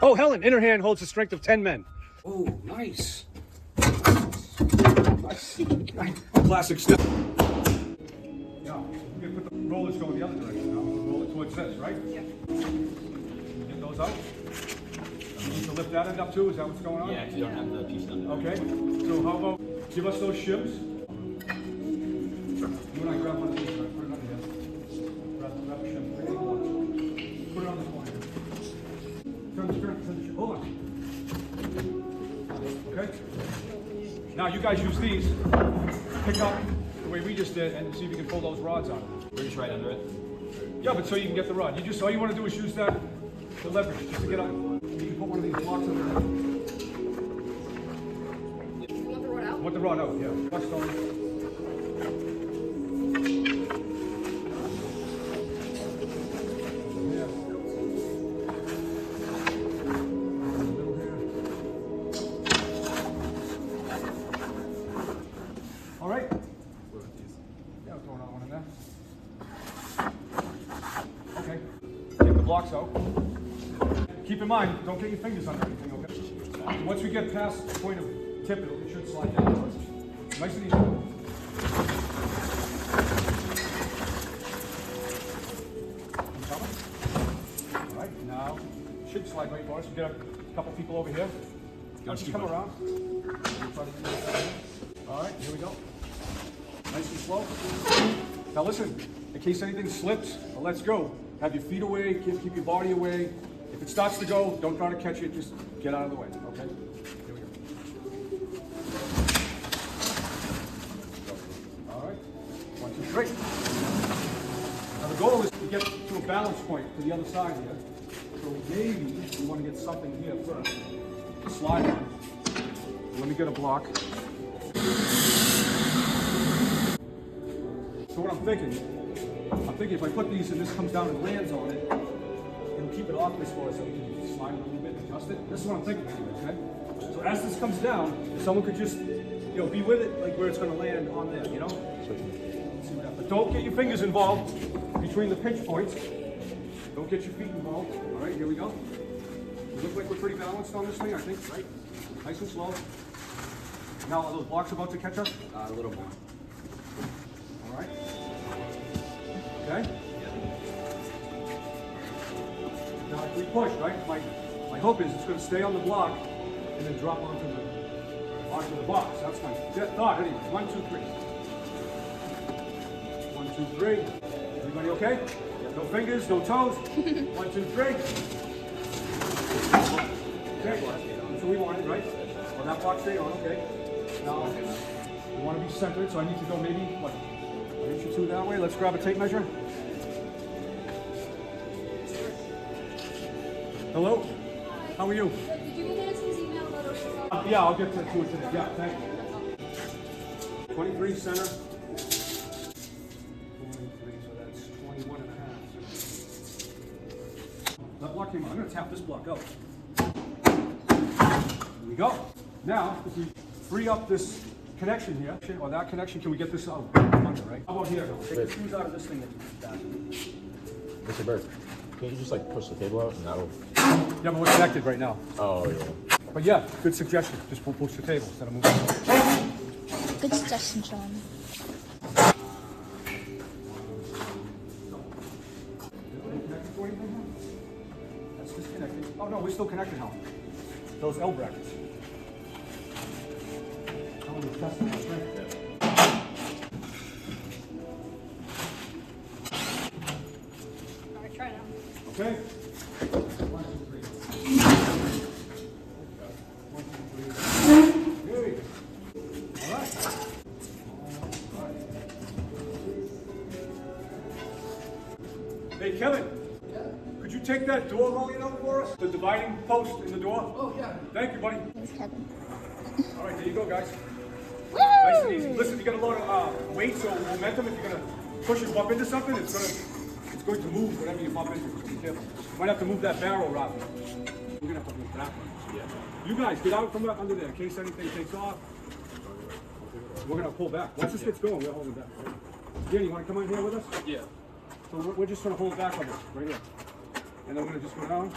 Oh, Helen, in her hand holds the strength of 10 men. Oh, nice. Nice. Classic step. Now, we're going to put the rollers going the other direction now. Roll it towards this, right? Yeah. Get those out. You need to lift that end up too? Is that what's going on? Yeah, because you don't have the piece under. Okay. So how about give us those shims? You and I grab one of these, right? Put it under here. Grab the shim. Put it on the corner. Turn the shim. Hold on. Okay. Now you guys use these. Pick up the way we just did and see if you can pull those rods out. We're just right under it. Yeah, but so you can get the rod. You just all you want to do is use that the leverage just to get up. You can put one of these blocks under there. You want the rod out? Want the rod out, yeah. Watch Tony. All right. Yeah, I'll throw another one in there. Okay. Take the blocks out. Keep in mind, don't get your fingers under anything, okay? Once we get past the point of tip, it should slide down. Nice and easy. You coming? All right, now, should slide right for us. We get a couple people over here. Just come around. All right, here we go. Nice and slow. Now listen, in case anything slips or lets go, have your feet away, keep your body away. If it starts to go, don't try to catch it, just get out of the way, okay? Here we go. All right, 1, 2, 3. Now the goal is to get to a balance point to the other side here. So maybe we want to get something here first. Slide on. Let me get a block. So what I'm thinking if I put these and this comes down and lands on it, it'll keep it off this for us so we can slide it a little bit and adjust it. This is what I'm thinking anyway, okay? So as this comes down, if someone could just, be with it, like where it's gonna land on there, you know? See what happens. But don't get your fingers involved between the pinch points. Don't get your feet involved. All right, here we go. We look like we're pretty balanced on this thing, I think, right? Nice and slow. Now, are those blocks about to catch up? A little more. All right. Okay? Now, if we push, right, my hope is it's going to stay on the block and then drop onto the box. That's my thought, anyway. 1, 2, 3. 1, 2, 3. Everybody okay? No fingers, no toes. 1, 2, 3. Okay, so we want it, right? Well, that block stay on, okay. Now, we want to be centered, so I need to go maybe, what, an inch or two that way. Let's grab a tape measure. Hello? How are you? Did you get us his email about us? Yeah, I'll get to it today. Yeah, thank you. 23 center. 23, so that's 21 and a half. That block came out. I'm going to tap this block out. Here we go. Now, if we free up this connection here, or that connection, can we get this out under, right? How about here? Take the screws out of this thing that you got. Mr. Burke, can't you just like push the table out and that'll... Yeah, but we're connected right now. Oh, yeah. But yeah, good suggestion. Just push the table instead of moving. Good suggestion, Sean. Connected to anything? That's disconnected. Oh no, we're still connected now. Those L brackets. Oh, we're testing that strength there. All right, try it out. Okay. 1, 2, 3. 1, 2, 3. Here we go. All right. Hey, Kevin. Yeah. Could you take that door rolling out for us? The dividing post in the door? Oh, yeah. Thank you, buddy. Thanks, Kevin. All right, there you go, guys. Woo! Nice and easy. Listen, you got a lot of weight, so momentum. If you're gonna push and bump into something, it's going to move whatever you bump into. Be careful. You might have to move that barrel, Robbie. We're gonna have to move that one. Yeah. You guys get out from under there in case anything takes off. We're gonna pull back. Once this gets going, we're holding back. Danny, you want to come in here with us? Yeah. So we're just gonna hold back on this right here, and then we're gonna just go down.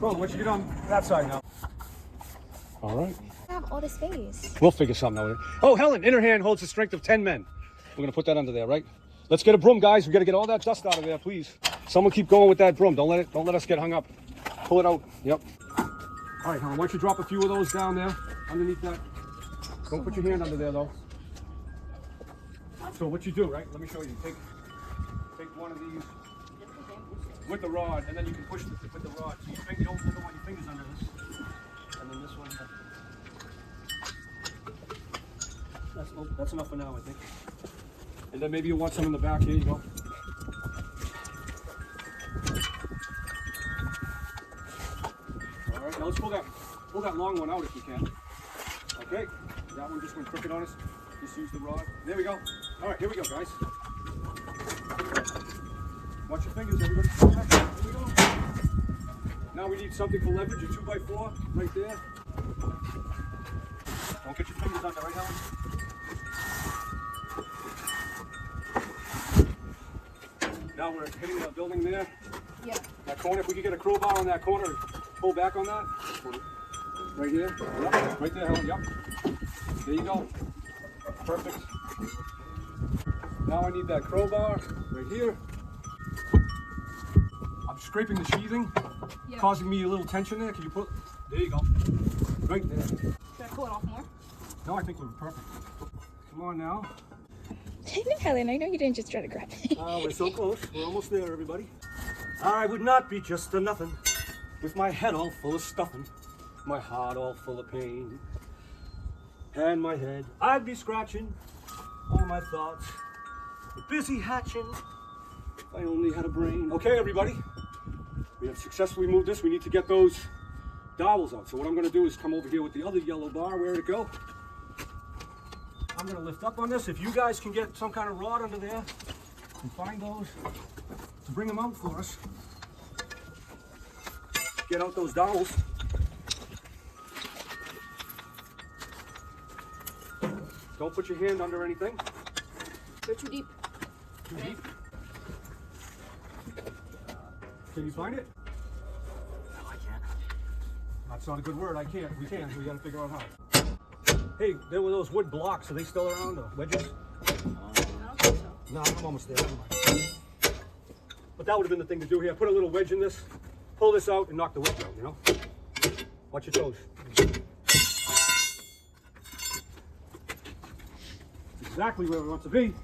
Bro, what you get on that side now? All right. I have all the space. We'll figure something out. Oh, Helen, in her hand holds the strength of 10 men. We're gonna put that under there, right? Let's get a broom, guys. We gotta get all that dust out of there, please. Someone keep going with that broom. Don't let us get hung up. Pull it out. Yep. All right, Helen, why don't you drop a few of those down there underneath that? Don't put your hand under there, though. So what you do, right? Let me show you. Take one of these with the rod, and then you can push it with the rod. So you don't want your fingers under this. And then this one. That's enough for now, I think. And then maybe you want some in the back. Here you go. All right, now let's pull that long one out if you can. Okay, that one just went crooked on us. Just use the rod. There we go. All right, here we go, guys. Watch your fingers, everybody. Here we go. Now we need something for leverage. A 2x4 right there. Don't get your fingers under, right, Helen? Now we're hitting the building there. Yeah. That corner, if we could get a crowbar on that corner, pull back on that. Right here. Yep. Right there, Helen. Yep. There you go. Perfect. Now I need that crowbar right here. I'm scraping the sheathing, causing me a little tension there. Can you put? There you go. Right there. Should I pull it off more? No, I think we're perfect. Come on now. Helen, I know you didn't just try to grab it. We're so close. We're almost there, everybody. I would not be just a nothing with my head all full of stuffing, my heart all full of pain, and my head I'd be scratching all my thoughts, busy hatching. If I only had a brain. Okay, everybody. We have successfully moved this. We need to get those dowels out. So what I'm going to do is come over here with the other yellow bar. Where'd it go? I'm going to lift up on this. If you guys can get some kind of rod under there and find those to bring them out for us. Get out those dowels. Don't put your hand under anything. They're too deep. Too deep. Can you find it? No, I can't. That's not a good word. I can't. We can. We got to figure out how. Hey, there were those wood blocks. Are they still around? Or wedges? I don't think so. No, I'm almost there. Never mind. But that would have been the thing to do here. Put a little wedge in this, pull this out, and knock the wedge out, you know? Watch your toes. It's exactly where we want to be.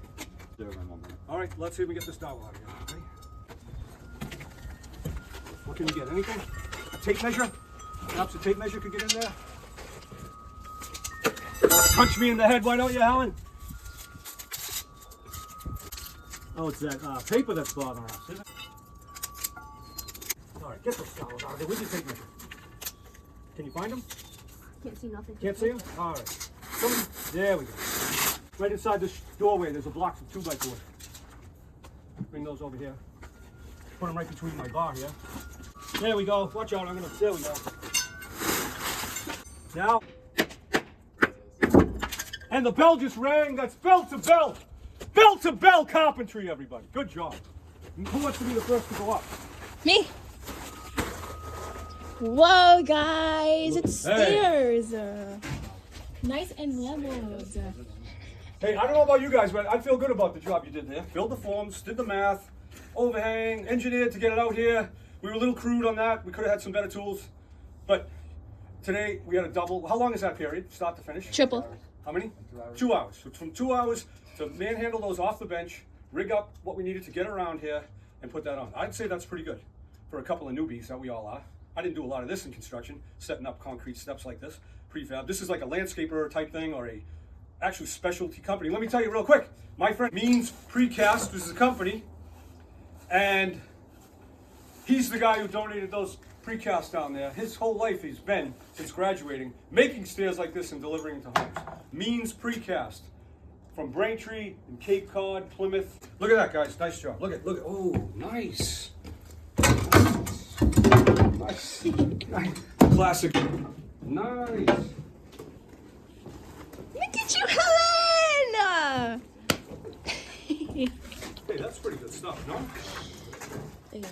There, my mom. All right, let's see if we get this dowel out of here. Okay? What can you get? Anything? A tape measure? Perhaps a tape measure could get in there? Punch me in the head, why don't you, Helen? Oh, it's that paper that's bothering us, isn't it? All right, get those dowels out of there with your tape measure. Can you find them? Can't see nothing. Can't see them? All right. There we go. Right inside this doorway, there's a block of 2x4. Bring those over here. Put them right between my bar here. There we go. Watch out, there we go. Now. And the bell just rang. That's bell to bell. Bell to bell carpentry, everybody. Good job. Who wants to be the first to go up? Me. Whoa, guys, it's Hey. stairs. Nice and leveled. Hey, I don't know about you guys, but I feel good about the job you did there. Filled the forms, did the math, overhang, engineered to get it out here. We were a little crude on that. We could have had some better tools. But today we had a double. How long is that period, start to finish? Triple. How many? 2 hours. 2 hours. So from 2 hours to manhandle those off the bench, rig up what we needed to get around here, and put that on. I'd say that's pretty good for a couple of newbies that we all are. I didn't do a lot of this in construction, setting up concrete steps like this, prefab. This is like a landscaper type thing or a actual specialty company. Let me tell you real quick. My friend Means Precast is a company, and he's the guy who donated those precast down there. His whole life he's been, since graduating, making stairs like this and delivering them to homes. Means Precast. From Braintree and Cape Cod, Plymouth. Look at that, guys. Nice job. Look at, oh, nice. Nice. Nice. Classic. Nice. Look at you, Helen! Hey, that's pretty good stuff, no? Yeah.